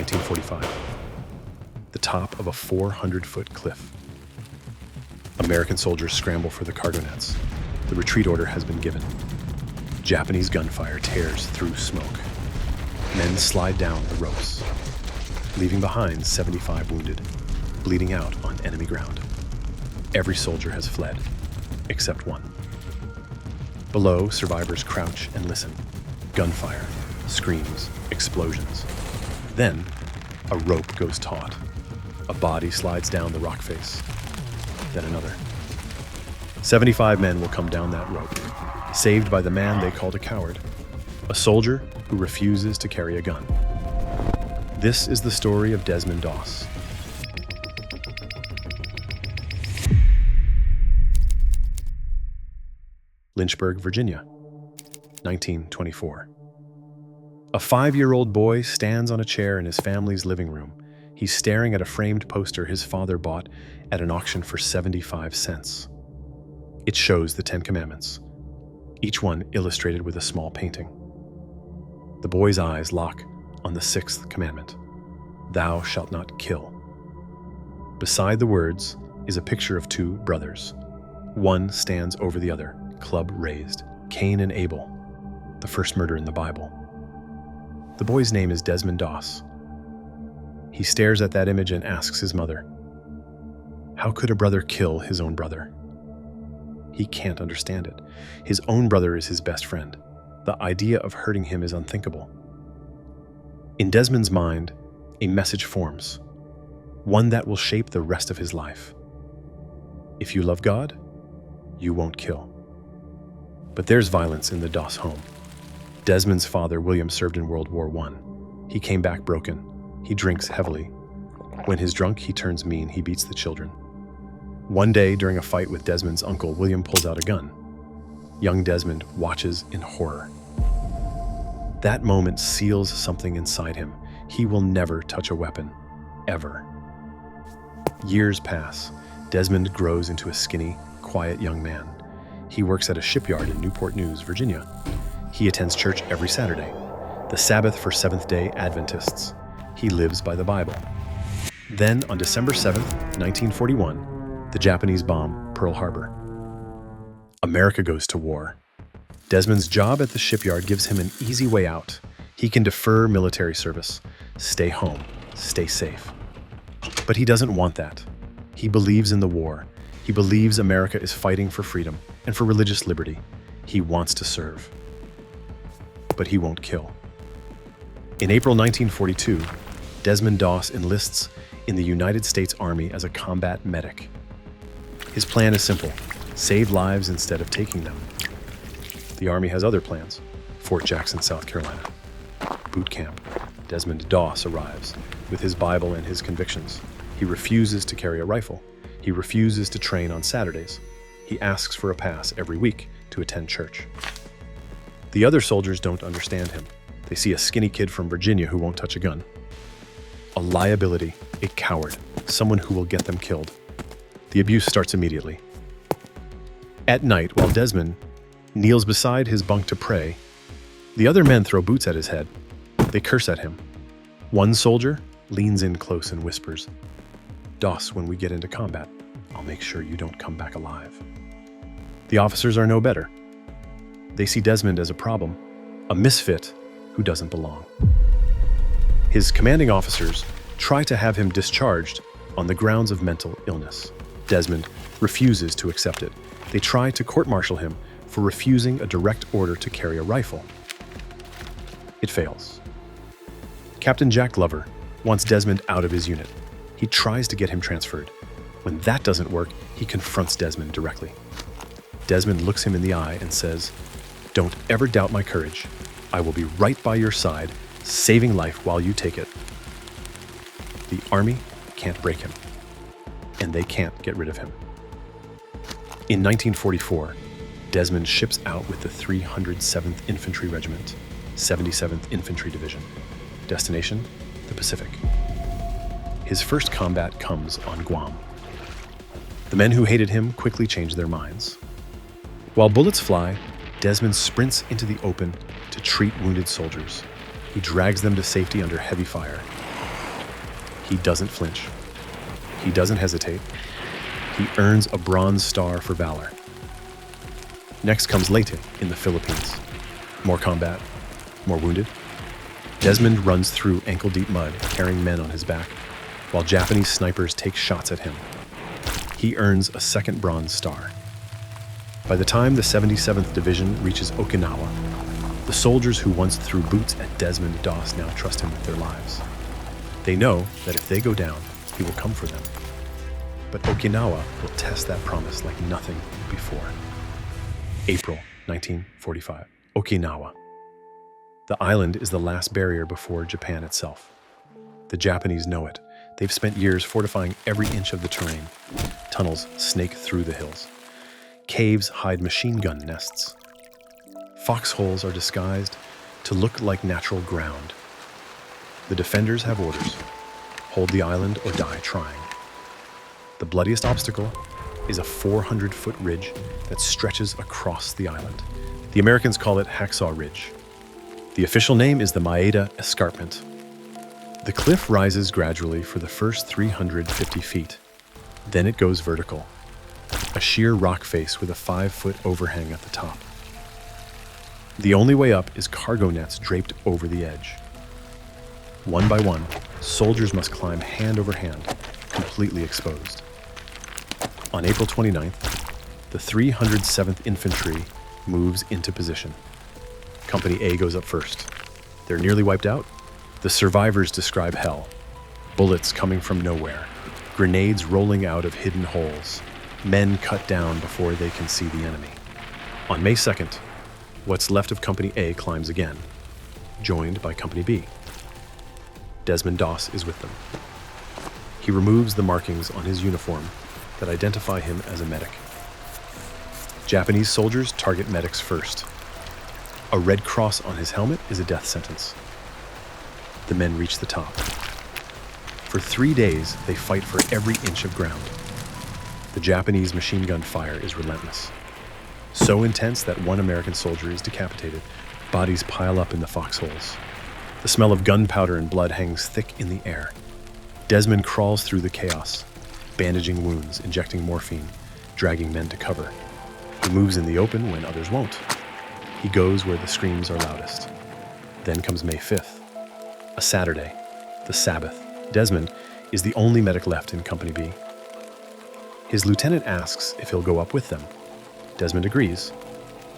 1945. The top of a 400-foot cliff. American soldiers scramble for the cargo nets. The retreat order has been given. Japanese gunfire tears through smoke. Men slide down the ropes, leaving behind 75 wounded, bleeding out on enemy ground. Every soldier has fled, except one. Below, survivors crouch and listen. Gunfire, screams, explosions. Then, a rope goes taut. A body slides down the rock face. Then another. 75 men will come down that rope, saved by the man they called a coward, a soldier who refuses to carry a gun. This is the story of Desmond Doss. Lynchburg, Virginia, 1924. A 5-year-old boy stands on a chair in his family's living room. He's staring at a framed poster his father bought at an auction for 75 cents. It shows the 10 Commandments, each one illustrated with a small painting. The boy's eyes lock on the 6th commandment, "Thou shalt not kill." Beside the words is a picture of 2 brothers. One stands over the other, club raised. Cain and Abel, the first murder in the Bible. The boy's name is Desmond Doss. He stares at that image and asks his mother, how could a brother kill his own brother? He can't understand it. His own brother is his best friend. The idea of hurting him is unthinkable. In Desmond's mind, a message forms, one that will shape the rest of his life. If you love God, you won't kill. But there's violence in the Doss home. Desmond's father, William, served in World War I. He came back broken. He drinks heavily. When he's drunk, he turns mean. He beats the children. One day, during a fight with Desmond's uncle, William pulls out a gun. Young Desmond watches in horror. That moment seals something inside him. He will never touch a weapon, ever. Years pass. Desmond grows into a skinny, quiet young man. He works at a shipyard in Newport News, Virginia. He attends church every Saturday, the Sabbath for Seventh-day Adventists. He lives by the Bible. Then, on December 7th, 1941, the Japanese bomb Pearl Harbor. America goes to war. Desmond's job at the shipyard gives him an easy way out. He can defer military service, stay home, stay safe. But he doesn't want that. He believes in the war. He believes America is fighting for freedom and for religious liberty. He wants to serve. But he won't kill. In April 1942, Desmond Doss enlists in the United States Army as a combat medic. His plan is simple: save lives instead of taking them. The Army has other plans. Fort Jackson, South Carolina. Boot camp. Desmond Doss arrives with his Bible and his convictions. He refuses to carry a rifle. He refuses to train on Saturdays. He asks for a pass every week to attend church. The other soldiers don't understand him. They see a skinny kid from Virginia who won't touch a gun. A liability, a coward, someone who will get them killed. The abuse starts immediately. At night, while Desmond kneels beside his bunk to pray, the other men throw boots at his head. They curse at him. One soldier leans in close and whispers, "Doss, when we get into combat, I'll make sure you don't come back alive." The officers are no better. They see Desmond as a problem, a misfit who doesn't belong. His commanding officers try to have him discharged on the grounds of mental illness. Desmond refuses to accept it. They try to court-martial him for refusing a direct order to carry a rifle. It fails. Captain Jack Glover wants Desmond out of his unit. He tries to get him transferred. When that doesn't work, he confronts Desmond directly. Desmond looks him in the eye and says, "Don't ever doubt my courage. I will be right by your side, saving life while you take it." The Army can't break him, and they can't get rid of him. In 1944, Desmond ships out with the 307th Infantry Regiment, 77th Infantry Division. Destination, the Pacific. His first combat comes on Guam. The men who hated him quickly change their minds. While bullets fly, Desmond sprints into the open to treat wounded soldiers. He drags them to safety under heavy fire. He doesn't flinch. He doesn't hesitate. He earns a Bronze Star for valor. Next comes Leyte in the Philippines. More combat, more wounded. Desmond runs through ankle-deep mud, carrying men on his back, while Japanese snipers take shots at him. He earns a second Bronze Star. By the time the 77th Division reaches Okinawa, the soldiers who once threw boots at Desmond Doss now trust him with their lives. They know that if they go down, he will come for them. But Okinawa will test that promise like nothing before. April 1945. Okinawa. The island is the last barrier before Japan itself. The Japanese know it. They've spent years fortifying every inch of the terrain. Tunnels snake through the hills. Caves hide machine gun nests. Foxholes are disguised to look like natural ground. The defenders have orders: hold the island or die trying. The bloodiest obstacle is a 400-foot ridge that stretches across the island. The Americans call it Hacksaw Ridge. The official name is the Maeda Escarpment. The cliff rises gradually for the first 350 feet. Then it goes vertical, a sheer rock face with a 5-foot overhang at the top. The only way up is cargo nets draped over the edge. One by one, soldiers must climb hand over hand, completely exposed. On April 29th, the 307th Infantry moves into position. Company A goes up first. They're nearly wiped out. The survivors describe hell. Bullets coming from nowhere. Grenades rolling out of hidden holes. Men cut down before they can see the enemy. On May 2nd, what's left of Company A climbs again, joined by Company B. Desmond Doss is with them. He removes the markings on his uniform that identify him as a medic. Japanese soldiers target medics first. A red cross on his helmet is a death sentence. The men reach the top. For 3 days, they fight for every inch of ground. The Japanese machine gun fire is relentless. So intense that one American soldier is decapitated. Bodies pile up in the foxholes. The smell of gunpowder and blood hangs thick in the air. Desmond crawls through the chaos, bandaging wounds, injecting morphine, dragging men to cover. He moves in the open when others won't. He goes where the screams are loudest. Then comes May 5th, a Saturday, the Sabbath. Desmond is the only medic left in Company B. His lieutenant asks if he'll go up with them. Desmond agrees,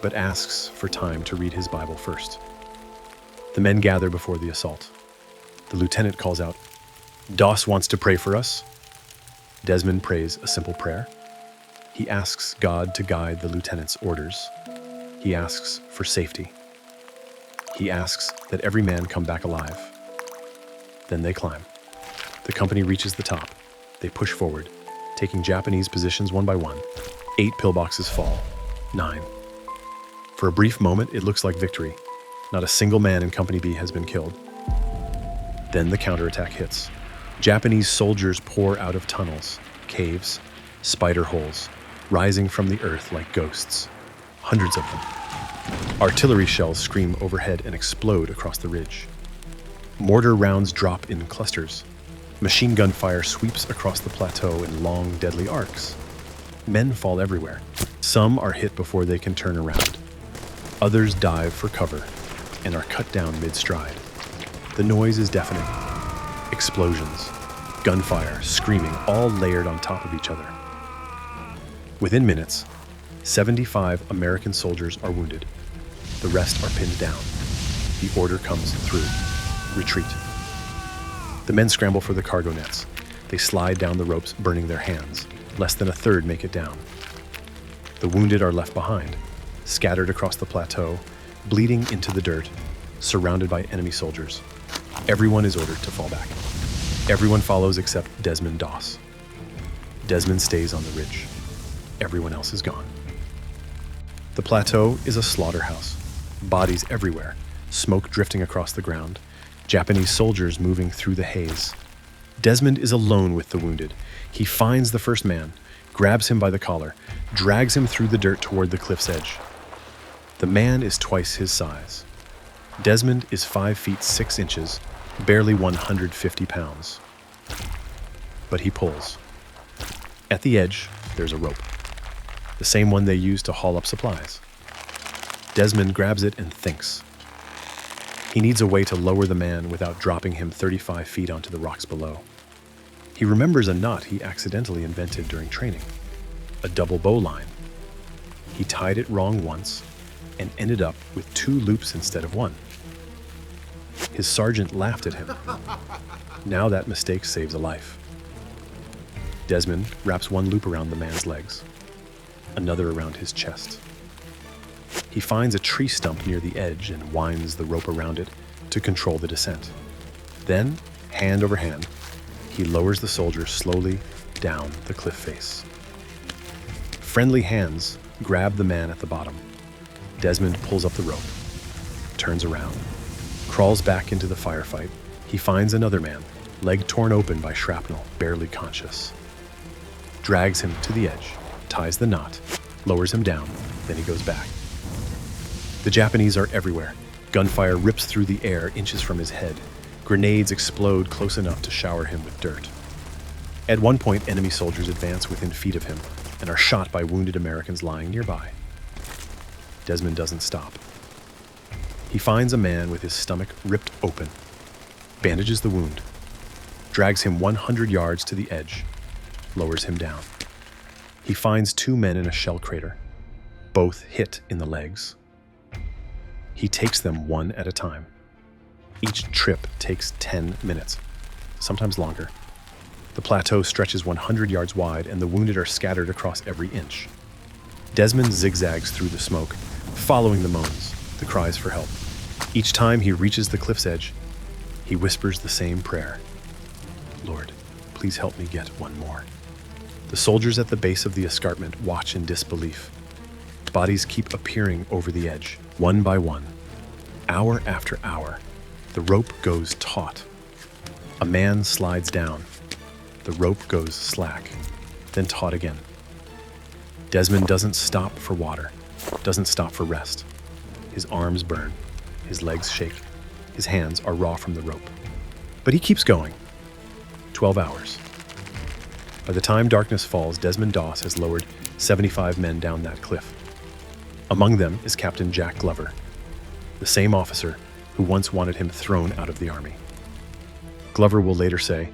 but asks for time to read his Bible first. The men gather before the assault. The lieutenant calls out, "Doss wants to pray for us." Desmond prays a simple prayer. He asks God to guide the lieutenant's orders. He asks for safety. He asks that every man come back alive. Then they climb. The company reaches the top. They push forward, taking Japanese positions one by one. 8 pillboxes fall. 9. For a brief moment, it looks like victory. Not a single man in Company B has been killed. Then the counterattack hits. Japanese soldiers pour out of tunnels, caves, spider holes, rising from the earth like ghosts. Hundreds of them. Artillery shells scream overhead and explode across the ridge. Mortar rounds drop in clusters. Machine gun fire sweeps across the plateau in long, deadly arcs. Men fall everywhere. Some are hit before they can turn around. Others dive for cover and are cut down mid-stride. The noise is deafening. Explosions, gunfire, screaming, all layered on top of each other. Within minutes, 75 American soldiers are wounded. The rest are pinned down. The order comes through. Retreat. The men scramble for the cargo nets. They slide down the ropes, burning their hands. Less than a third make it down. The wounded are left behind, scattered across the plateau, bleeding into the dirt, surrounded by enemy soldiers. Everyone is ordered to fall back. Everyone follows except Desmond Doss. Desmond stays on the ridge. Everyone else is gone. The plateau is a slaughterhouse. Bodies everywhere, smoke drifting across the ground, Japanese soldiers moving through the haze. Desmond is alone with the wounded. He finds the first man, grabs him by the collar, drags him through the dirt toward the cliff's edge. The man is twice his size. Desmond is 5 feet 6 inches, barely 150 pounds. but he pulls. At the edge, there's a rope, the same one they use to haul up supplies. Desmond grabs it and thinks. He needs a way to lower the man without dropping him 35 feet onto the rocks below. He remembers a knot he accidentally invented during training, a double bow line. He tied it wrong once and ended up with 2 loops instead of 1. His sergeant laughed at him. Now that mistake saves a life. Desmond wraps 1 loop around the man's legs, another around his chest. He finds a tree stump near the edge and winds the rope around it to control the descent. Then, hand over hand, he lowers the soldier slowly down the cliff face. Friendly hands grab the man at the bottom. Desmond pulls up the rope, turns around, crawls back into the firefight. He finds another man, leg torn open by shrapnel, barely conscious. Drags him to the edge, ties the knot, lowers him down, then he goes back. The Japanese are everywhere. Gunfire rips through the air inches from his head. Grenades explode close enough to shower him with dirt. At one point, enemy soldiers advance within feet of him and are shot by wounded Americans lying nearby. Desmond doesn't stop. He finds a man with his stomach ripped open, bandages the wound, drags him 100 yards to the edge, lowers him down. He finds 2 men in a shell crater, both hit in the legs. He takes them one at a time. Each trip takes 10 minutes, sometimes longer. The plateau stretches 100 yards wide, and the wounded are scattered across every inch. Desmond zigzags through the smoke, following the moans, the cries for help. Each time he reaches the cliff's edge, he whispers the same prayer. Lord, please help me get one more. The soldiers at the base of the escarpment watch in disbelief. Bodies keep appearing over the edge, one by one. Hour after hour, the rope goes taut. A man slides down. The rope goes slack, then taut again. Desmond doesn't stop for water, doesn't stop for rest. His arms burn, his legs shake, his hands are raw from the rope. But he keeps going. 12 hours. By the time darkness falls, Desmond Doss has lowered 75 men down that cliff. Among them is Captain Jack Glover, the same officer who once wanted him thrown out of the army. Glover will later say,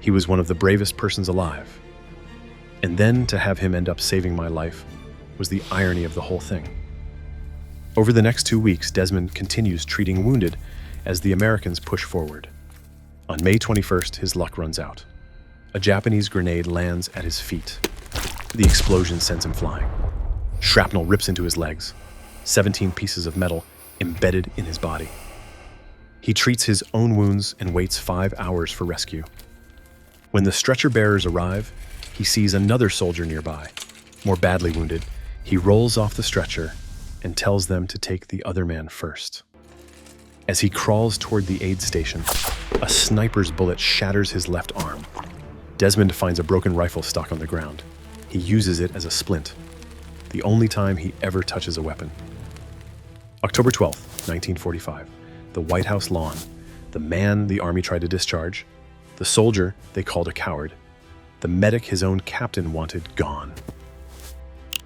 "He was one of the bravest persons alive. And then to have him end up saving my life was the irony of the whole thing." Over the next 2 weeks, Desmond continues treating wounded as the Americans push forward. On May 21st, his luck runs out. A Japanese grenade lands at his feet. The explosion sends him flying. Shrapnel rips into his legs, 17 pieces of metal embedded in his body. He treats his own wounds and waits 5 hours for rescue. When the stretcher bearers arrive, he sees another soldier nearby, more badly wounded. He rolls off the stretcher and tells them to take the other man first. As he crawls toward the aid station, a sniper's bullet shatters his left arm. Desmond finds a broken rifle stock on the ground. He uses it as a splint, the only time he ever touches a weapon. October 12th, 1945, the White House lawn, the man the army tried to discharge, the soldier they called a coward, the medic his own captain wanted gone.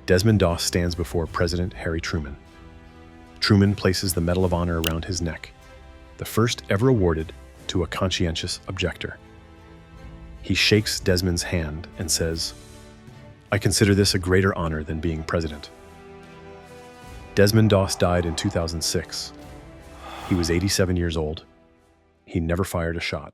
Desmond Doss stands before President Harry Truman. Truman places the Medal of Honor around his neck, the first ever awarded to a conscientious objector. He shakes Desmond's hand and says, "I consider this a greater honor than being president." Desmond Doss died in 2006. He was 87 years old. He never fired a shot.